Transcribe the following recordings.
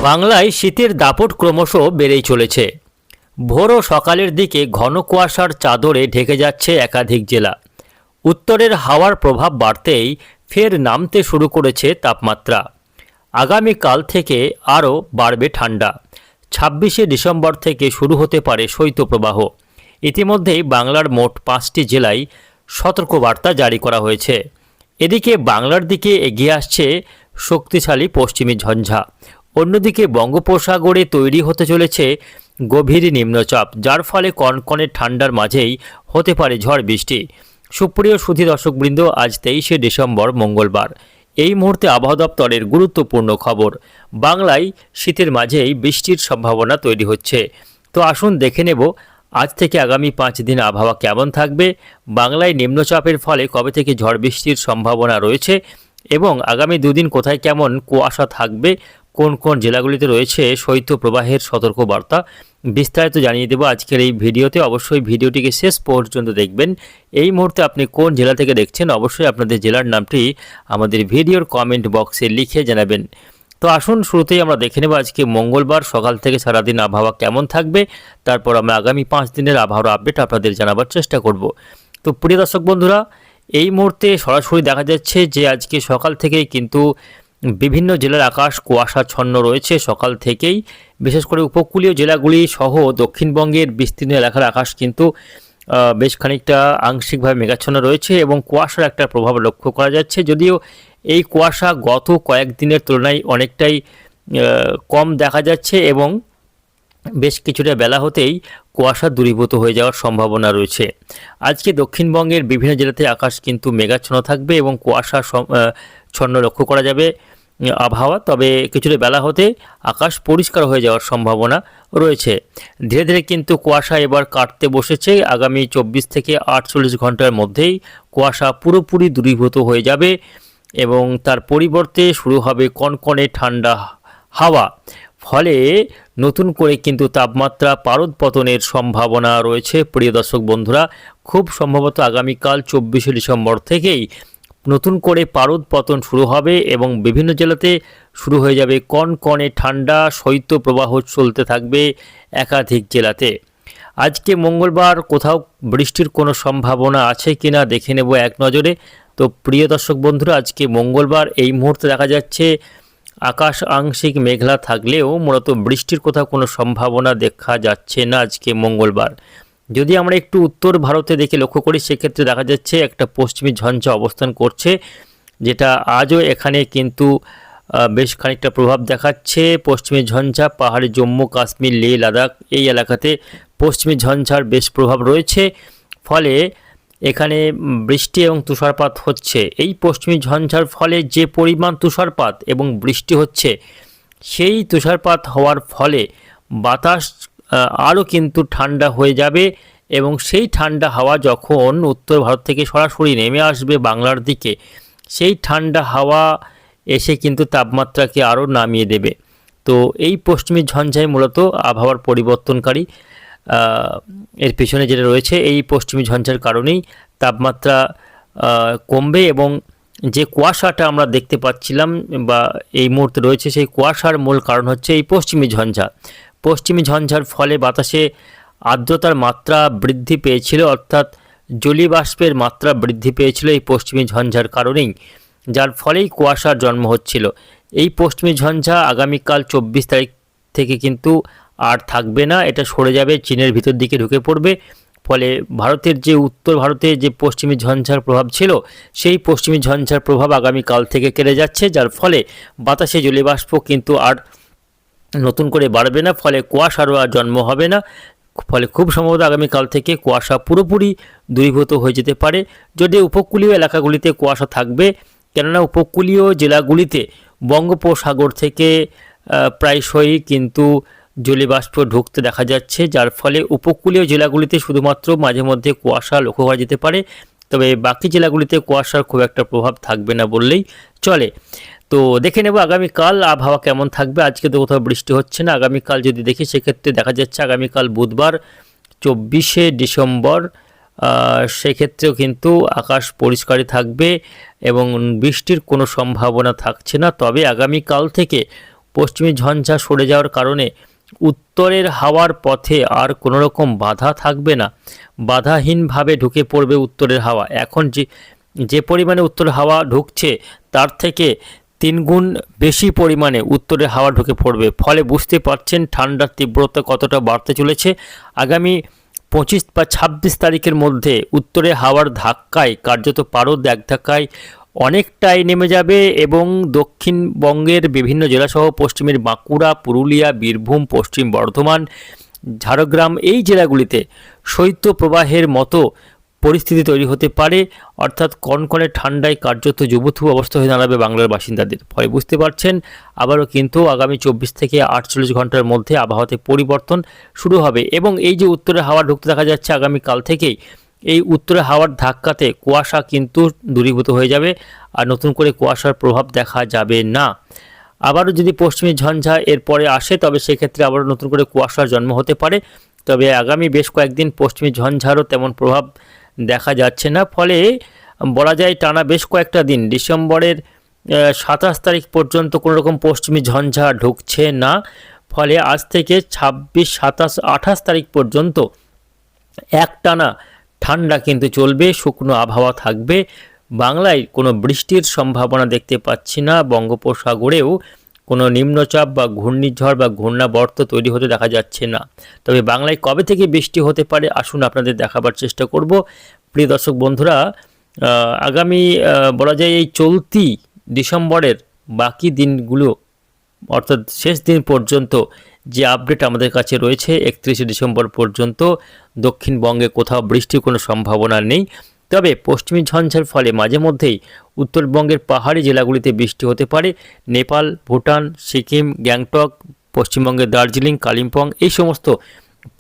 বাংলায় শীতের দাপট ক্রমশ বেড়েই চলেছে। ভোর ও সকালের দিকে ঘন কুয়াশার চাদরে ঢেকে যাচ্ছে একাধিক জেলা। উত্তরের হাওয়ার প্রভাব বাড়তেই ফের নামতে শুরু করেছে তাপমাত্রা। আগামীকাল থেকে আরও বাড়বে ঠান্ডা। 26শে ডিসেম্বর থেকে শুরু হতে পারে শৈত্যপ্রবাহ। ইতিমধ্যেই বাংলার মোট 5টি জেলায় সতর্কবার্তা জারি করা হয়েছে। এদিকে বাংলার দিকে এগিয়ে আসছে শক্তিশালী পশ্চিমী ঝঞ্ঝা। অন্যদিকে বঙ্গোপসাগরে তৈরি হতে চলেছে গভীর নিম্নচাপ, যার ফলে কনকনে ঠান্ডার মাঝেই হতে পারে ঝড় বৃষ্টি। সুপ্রিয় সুধী দর্শকবৃন্দ, আজ 23শে ডিসেম্বর মঙ্গলবার। এই মুহূর্তে আবহাওয়া দপ্তরের গুরুত্বপূর্ণ খবর। বাংলায় শীতের মাঝেই বৃষ্টির সম্ভাবনা তৈরি হচ্ছে। তো আসুন দেখে নেব আজ থেকে আগামী 5 দিন আবহাওয়া কেমন থাকবে, বাংলায় নিম্নচাপের ফলে কবে থেকে ঝড় বৃষ্টির সম্ভাবনা রয়েছে এবং আগামী দুদিন কোথায় কেমন কুয়াশা থাকবে, কোন কোন জেলাগুলিতে রয়েছে শৈত্যপ্রবাহের সতর্কবার্তা, বিস্তারিত জানিয়ে দেব আজকের এই ভিডিওতে। অবশ্যই ভিডিওটিকে শেষ পর্যন্ত দেখবেন। এই মুহূর্তে আপনি কোন জেলা থেকে দেখছেন, অবশ্যই আপনাদের জেলার নামটি আমাদের ভিডিওর কমেন্ট বক্সে লিখে জানাবেন। তো আসুন শুরুতেই আমরা দেখে নেব আজকে মঙ্গলবার সকাল থেকে সারাদিন আবহাওয়া কেমন থাকবে, তারপর আমরা আগামী 5 দিনের আবহাওয়ার আপডেট আপনাদের জানাবার চেষ্টা করব। তো প্রিয় দর্শক বন্ধুরা, এই মুহূর্তে সরাসরি দেখা যাচ্ছে যে আজকে সকাল থেকেই কিন্তু বিভিন্ন জেলার আকাশ কুয়াশাচ্ছন্ন রয়েছে। সকাল থেকেই বিশেষ করে উপকূলীয় জেলাগুলি সহ দক্ষিণবঙ্গের বিস্তীর্ণ এলাকার আকাশ কিন্তু বেশ খানিকটা আংশিকভাবে মেঘাচ্ছন্ন রয়েছে এবং কুয়াশার একটা প্রভাব লক্ষ্য করা যাচ্ছে। যদিও এই কুয়াশা গত কয়েকদিনের তুলনায় অনেকটাই কম দেখা যাচ্ছে এবং বেশ কিছুটা বেলা হতেই কুয়াশা দূরীভূত হয়ে যাওয়ার সম্ভাবনা রয়েছে। আজকে দক্ষিণবঙ্গের বিভিন্ন জেলাতে আকাশ কিন্তু মেঘাচ্ছন্ন থাকবে এবং কুয়াশা ছন্ন লক্ষ্য করা যাবে আবহাওয়া। তবে কিছুটা বেলা হতে আকাশ পরিষ্কার হয়ে যাওয়ার সম্ভাবনা রয়েছে। ধীরে ধীরে কিন্তু কুয়াশা এবার কাটতে বসেছে। আগামী 24 থেকে 48 ঘন্টার মধ্যেই কুয়াশা পুরোপুরি দূরীভূত হয়ে যাবে এবং তার পরিবর্তে শুরু হবে কনকনে ঠান্ডা হাওয়া। ফলে নতুন করে কিন্তু তাপমাত্রা পারদ পতনের সম্ভাবনা রয়েছে। প্রিয় দর্শক বন্ধুরা, খুব সম্ভবত আগামীকাল 24শে ডিসেম্বর থেকেই নতুন করে পারদ পতন শুরু হবে এবং বিভিন্ন জেলাতে শুরু হয়ে যাবে কনকনে ঠান্ডা। শৈত্যপ্রবাহ চলতে থাকবে একাধিক জেলাতে। আজকে মঙ্গলবার কোথাও বৃষ্টির কোনো সম্ভাবনা আছে কিনা দেখে নেব এক নজরে। তো প্রিয় দর্শক বন্ধুরা, আজকে মঙ্গলবার এই মুহূর্তে দেখা যাচ্ছে আকাশ আংশিক মেঘলা থাকলেও মূলত বৃষ্টির কোথাও কোনো সম্ভাবনা দেখা যাচ্ছে না আজকে মঙ্গলবার। যদি আমরা একটু উত্তর ভারতে দেখে লক্ষ্য করি, সেক্ষেত্রে দেখা যাচ্ছে একটা পশ্চিমী ঝঞ্ঝা অবস্থান করছে, যেটা আজও এখানে কিন্তু বেশ খানিকটা প্রভাব দেখাচ্ছে। পশ্চিমী ঝঞ্ঝা পাহাড়ি জম্মু কাশ্মীর লেহ লাদাখ এই এলাকাতে পশ্চিমী ঝঞ্ঝার বেশ প্রভাব রয়েছে। ফলে এখানে বৃষ্টি এবং তুষারপাত হচ্ছে। এই পশ্চিমী ঝঞ্ঝার ফলে যে পরিমাণ তুষারপাত এবং বৃষ্টি হচ্ছে, সেই তুষারপাত হওয়ার ফলে বাতাস আরও কিন্তু ঠান্ডা হয়ে যাবে এবং সেই ঠান্ডা হাওয়া যখন উত্তর ভারত থেকে সরাসরি নেমে আসবে বাংলার দিকে, সেই ঠান্ডা হাওয়া এসে কিন্তু তাপমাত্রাকে আরও নামিয়ে দেবে। তো এই পশ্চিমী ঝঞ্ঝাই মূলত আবহাওয়ার পরিবর্তনকারী। এর পেছনে যেটা রয়েছে, এই পশ্চিমী ঝঞ্ঝার কারণেই তাপমাত্রা কমবে এবং যে কুয়াশাটা আমরা দেখতে পাচ্ছিলাম বা এই মুহূর্তে রয়েছে, সেই কুয়াশার মূল কারণ হচ্ছে এই পশ্চিমী ঝঞ্ঝা। পশ্চিমী ঝঞ্ঝার ফলে বাতাসে আর্দ্রতার মাত্রা বৃদ্ধি পেয়েছিল, অর্থাৎ জলীয় বাষ্পের মাত্রা বৃদ্ধি পেয়েছিল এই পশ্চিমী ঝঞ্ঝার কারণেই, যার ফলেই কুয়াশার জন্ম হচ্ছিল। এই পশ্চিমী ঝঞ্ঝা আগামীকাল 24 তারিখ থেকে কিন্তু আর থাকবে না, এটা সরে যাবে, চীনের ভিতর দিকে ঢুকে পড়বে। ফলে ভারতের যে উত্তর ভারতে যে পশ্চিমী ঝঞ্ঝার প্রভাব ছিল, সেই পশ্চিমী ঝঞ্ঝার প্রভাব আগামীকাল থেকে কেটে যাচ্ছে, যার ফলে বাতাসে জলীয় বাষ্প কিন্তু আর নতুন করে বাড়বে না, ফলে কুয়াশারও আর জন্ম হবে না। ফলে খুব সম্ভবত আগামীকাল থেকে কুয়াশা পুরোপুরি দূরীভূত হয়ে যেতে পারে। যদি উপকূলীয় এলাকাগুলিতে কুয়াশা থাকবে, কেননা উপকূলীয় জেলাগুলিতে বঙ্গোপসাগর থেকে প্রায়শই কিন্তু জলীয় বাষ্প ঢুকতে দেখা যাচ্ছে, যার ফলে উপকূলীয় জেলাগুলিতে শুধুমাত্র মাঝে মধ্যে কুয়াশা লক্ষ্য করা যেতে পারে। তবে বাকি জেলাগুলিতে কুয়াশার খুব একটা প্রভাব থাকবে না বললেই চলে। তো দেখে নেব আগামীকাল আবহাওয়া কেমন থাকবে। আজকে তো কোথাও বৃষ্টি হচ্ছে না। আগামীকাল যদি দেখি, সেক্ষেত্রে দেখা যাচ্ছে আগামীকাল বুধবার 24শে ডিসেম্বর, সেক্ষেত্রেও কিন্তু আকাশ পরিষ্কারই থাকবে এবং বৃষ্টির কোনো সম্ভাবনা থাকছে না। তবে আগামীকাল থেকে পশ্চিমী ঝঞ্ঝা সরে যাওয়ার কারণে উত্তরের হাওয়ার পথে আর কোনো রকম বাধা থাকবে না, বাধাহীনভাবে ঢুকে পড়বে উত্তরের হাওয়া। এখন যে পরিমাণে উত্তর হাওয়া ঢুকছে তার থেকে 3 গুণ বেশি পরিমাণে উত্তরের হাওয়া ঢুকে পড়বে। ফলে বুঝতে পারছেন ঠান্ডার তীব্রতা কতটা বাড়তে চলেছে। আগামী 25 বা 26 তারিখের মধ্যে উত্তরে হাওয়ার ধাক্কায় কার্যত পারদ এক ধাক্কায় অনেকটাই নেমে যাবে এবং দক্ষিণবঙ্গের বিভিন্ন জেলাসহ পশ্চিমের বাঁকুড়া, পুরুলিয়া, বীরভূম, পশ্চিম বর্ধমান, ঝাড়গ্রাম এই জেলাগুলিতে শৈত্যপ্রবাহের মতো পরিস্থিতি তৈরি হতে পারে, অর্থাৎ কনকনে ঠান্ডায় কার্যত যুবথু অবস্থা হয়ে দাঁড়াবে বাংলার বাসিন্দাদের। ফলে বুঝতে পারছেন আবারও কিন্তু আগামী 24 থেকে 48 ঘন্টার মধ্যে আবহাওয়াতে পরিবর্তন শুরু হবে এবং এই যে উত্তরে হাওয়া ঢুকতে দেখা যাচ্ছে আগামীকাল থেকেই, এই উত্তরে হাওয়ার ধাক্কাতে কুয়াশা কিন্তু দূরীভূত হয়ে যাবে আর নতুন করে কুয়াশার প্রভাব দেখা যাবে না। আবারও যদি পশ্চিমী ঝঞ্ঝা এরপরে আসে তবে সেক্ষেত্রে আবারও নতুন করে কুয়াশার জন্ম হতে পারে। তবে আগামী বেশ কয়েকদিন পশ্চিমী ঝঞ্ঝারও তেমন প্রভাব দেখা যাচ্ছে না। ফলে বলা যায় টানা বেশ কয়েকটা দিন ডিসেম্বরের 27 তারিখ পর্যন্ত কোনো রকম পশ্চিমী ঝঞ্ঝা ঢুকছে না। ফলে আজ থেকে 26, 27, 28 তারিখ পর্যন্ত একটানা ঠান্ডা কিন্তু চলবে, শুকনো আবহাওয়া থাকবে। বাংলায় কোনো বৃষ্টির সম্ভাবনা দেখতে পাচ্ছি না। বঙ্গোপসাগরেও কোনো নিম্নচাপ বা ঘূর্ণিঝড় বা ঘূর্ণাবর্ত তৈরি হতে দেখা যাচ্ছে না। তবে বাংলায় কবে থেকে বৃষ্টি হতে পারে আসুন আপনাদের দেখাবার চেষ্টা করব। প্রিয় দর্শক বন্ধুরা, আগামী বলা যায় এই চলতি ডিসেম্বরের বাকি দিনগুলো অর্থাৎ শেষ দিন পর্যন্ত যে আপডেট আমাদের কাছে রয়েছে 31শে ডিসেম্বর পর্যন্ত দক্ষিণবঙ্গে কোথাও বৃষ্টির কোনো সম্ভাবনা নেই। তবে পশ্চিমী ঝঞ্ঝার ফলে মাঝে মধ্যেই উত্তরবঙ্গের পাহাড়ি জেলাগুলিতে বৃষ্টি হতে পারে। নেপাল, ভুটান, সিকিম, গ্যাংটক, পশ্চিমবঙ্গের দার্জিলিং, কালিম্পং এই সমস্ত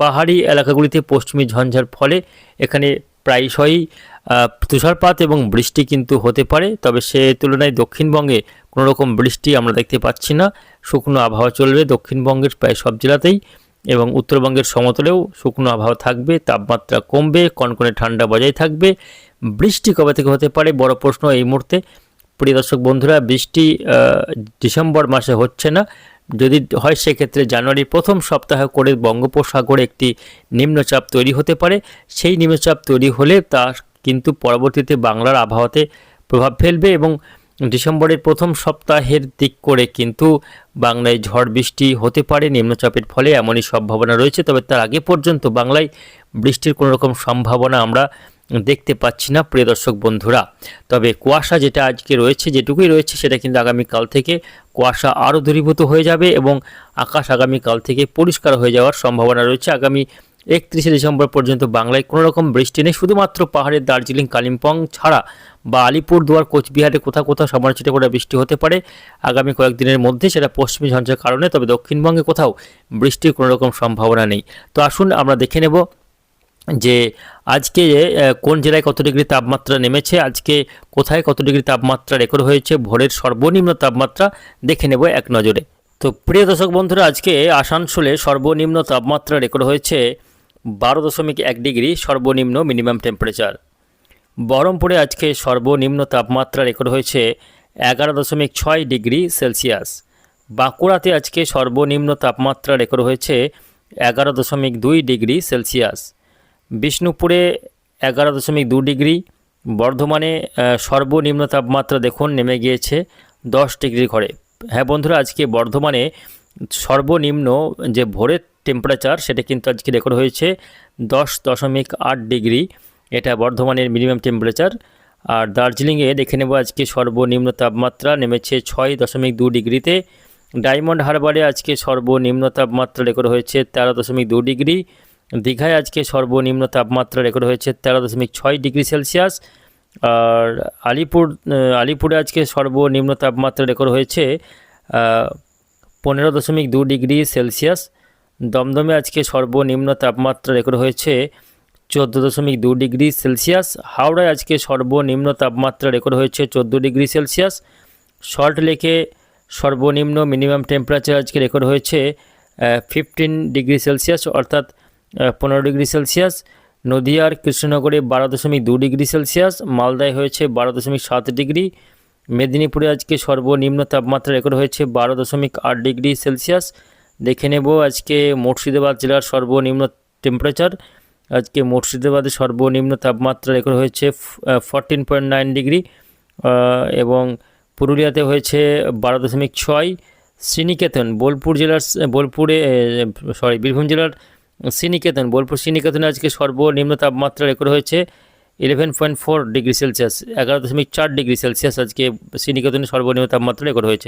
পাহাড়ি এলাকাগুলিতে পশ্চিমী ঝঞ্ঝার ফলে এখানে প্রায়শই তুষারপাত এবং বৃষ্টি কিন্তু হতে পারে। তবে সে তুলনায় দক্ষিণবঙ্গে কোনো রকম বৃষ্টি আমরা দেখতে পাচ্ছি না। শুকনো আবহাওয়া চলবে দক্ষিণবঙ্গের প্রায় সব জেলাতেই এবং উত্তরবঙ্গের সমতলেও শুকনো আবহাওয়া থাকবে, তাপমাত্রা কমবে, কনকনে ঠান্ডা বজায় থাকবে। বৃষ্টি কবে থেকে হতে পারে বড় প্রশ্ন এই মুহূর্তে। প্রিয় দর্শক বন্ধুরা, বৃষ্টি ডিসেম্বর মাসে হচ্ছে না, যদি হয় সেক্ষেত্রে জানুয়ারির প্রথম সপ্তাহে করে বঙ্গোপসাগরে একটি নিম্নচাপ তৈরি হতে পারে। সেই নিম্নচাপ তৈরি হলে তা কিন্তু পরবর্তীতে বাংলার আবহাওয়াতে প্রভাব ফেলবে এবং ডিসেম্বরের প্রথম সপ্তাহের দিক করে কিন্তু বাংলায় ঝড় বৃষ্টি হতে পারে নিম্নচাপের ফলে, এমনই সম্ভাবনা রয়েছে। তবে তার আগে পর্যন্ত বাংলায় বৃষ্টির কোনো রকম সম্ভাবনা আমরা দেখতে পাচ্ছি না প্রিয় দর্শক বন্ধুরা। তবে কুয়াশা যেটা আজকে রয়েছে, যেটুকুই রয়েছে সেটা কিন্তু আগামীকাল থেকে কুয়াশা আরও দূরীভূত হয়ে যাবে এবং আকাশ আগামীকাল থেকে পরিষ্কার হয়ে যাওয়ার সম্ভাবনা রয়েছে। আগামী 31শে ডিসেম্বর পর্যন্ত বাংলায় কোনো রকম বৃষ্টি নেই, শুধুমাত্র পাহাড়ের দার্জিলিং, কালিম্পং ছাড়া বা আলিপুরদুয়ার, কোচবিহারে কোথাও কোথাও সামান্য ছিটে করে বৃষ্টি হতে পারে আগামী কয়েকদিনের মধ্যে, সেটা পশ্চিমী ঝঞ্ঝার কারণে। তবে দক্ষিণবঙ্গে কোথাও বৃষ্টির কোনো রকম সম্ভাবনা নেই। তো আসুন আমরা দেখে নেব যে আজকে কোন জেলায় কত ডিগ্রি তাপমাত্রা নেমেছে, আজকে কোথায় কত ডিগ্রি তাপমাত্রা রেকর্ড হয়েছে, ভোরের সর্বনিম্ন তাপমাত্রা দেখে নেব এক নজরে। তো প্রিয় দর্শক বন্ধুরা, আজকে আসানসোলে সর্বনিম্ন তাপমাত্রা রেকর্ড হয়েছে 12.1 ডিগ্রি সর্বনিম্ন মিনিমাম টেম্পারেচার। বহরমপুরে আজকে সর্বনিম্ন তাপমাত্রা রেকর্ড হয়েছে 11.6 ডিগ্রি সেলসিয়াস। বাঁকুড়াতে আজকে সর্বনিম্ন তাপমাত্রা রেকর্ড হয়েছে 11.2 ডিগ্রি সেলসিয়াস। বিষ্ণুপুরে 11.2 ডিগ্রি। বর্ধমানে সর্বনিম্ন তাপমাত্রা দেখুন নেমে গিয়েছে 10 ডিগ্রি ঘরে। হ্যাঁ বন্ধুরা, আজকে বর্ধমানে সর্বনিম্ন যে ভোরের টেম্পারেচার সেটা কিন্তু আজকে রেকর্ড হয়েছে 10.8 ডিগ্রি, এটা বর্ধমানের মিনিমাম টেম্পারেচার। আর দার্জিলিংয়ে দেখে নেব আজকে সর্বনিম্ন তাপমাত্রা নেমেছে 6.2 ডিগ্রিতে। ডায়মন্ড হারবারে আজকে সর্বনিম্ন তাপমাত্রা রেকর্ড হয়েছে 13.2 ডিগ্রি। দীঘায় আজকে সর্বনিম্ন তাপমাত্রা রেকর্ড হয়েছে 13.6 ডিগ্রি সেলসিয়াস। আর আলিপুরে আজকে সর্বনিম্ন তাপমাত্রা রেকর্ড হয়েছে 15.2 ডিগ্রি সেলসিয়াস। দমদমে আজকে সর্বনিম্ন তাপমাত্রা রেকর্ড হয়েছে 14.2 ডিগ্রি সেলসিয়াস। হাওড়ায় আজকে সর্বনিম্ন তাপমাত্রা রেকর্ড হয়েছে 14 ডিগ্রি সেলসিয়াস। সল্ট লেকে সর্বনিম্ন মিনিমাম টেম্পারেচার আজকে রেকর্ড হয়েছে 15 ডিগ্রি সেলসিয়াস অর্থাৎ 15 ডিগ্রি সেলসিয়াস। নদিয়ার কৃষ্ণনগরে 12.2 ডিগ্রি সেলসিয়াস। মালদায় হয়েছে 12.7 ডিগ্রি। মেদিনীপুরে আজকে সর্বনিম্ন তাপমাত্রা রেকর্ড হয়েছে 12.8 ডিগ্রি সেলসিয়াস। দেখে নেব আজকে মুর্শিদাবাদ জেলার সর্বনিম্ন টেম্পারেচার। আজকে মুর্শিদাবাদে সর্বনিম্ন তাপমাত্রা রেকর্ড হয়েছে 14.9 ডিগ্রি, এবং পুরুলিয়াতে হয়েছে 12.6। শ্রীনিকেতন বীরভূম জেলার শ্রীনিকেতনে আজকে সর্বনিম্ন তাপমাত্রা রেকর্ড হয়েছে 11.4 ডিগ্রি সেলসিয়াস। 11.4 ডিগ্রি সেলসিয়াস আজকে শ্রীনিকেতনে সর্বনিম্ন তাপমাত্রা রেকর্ড হয়েছে।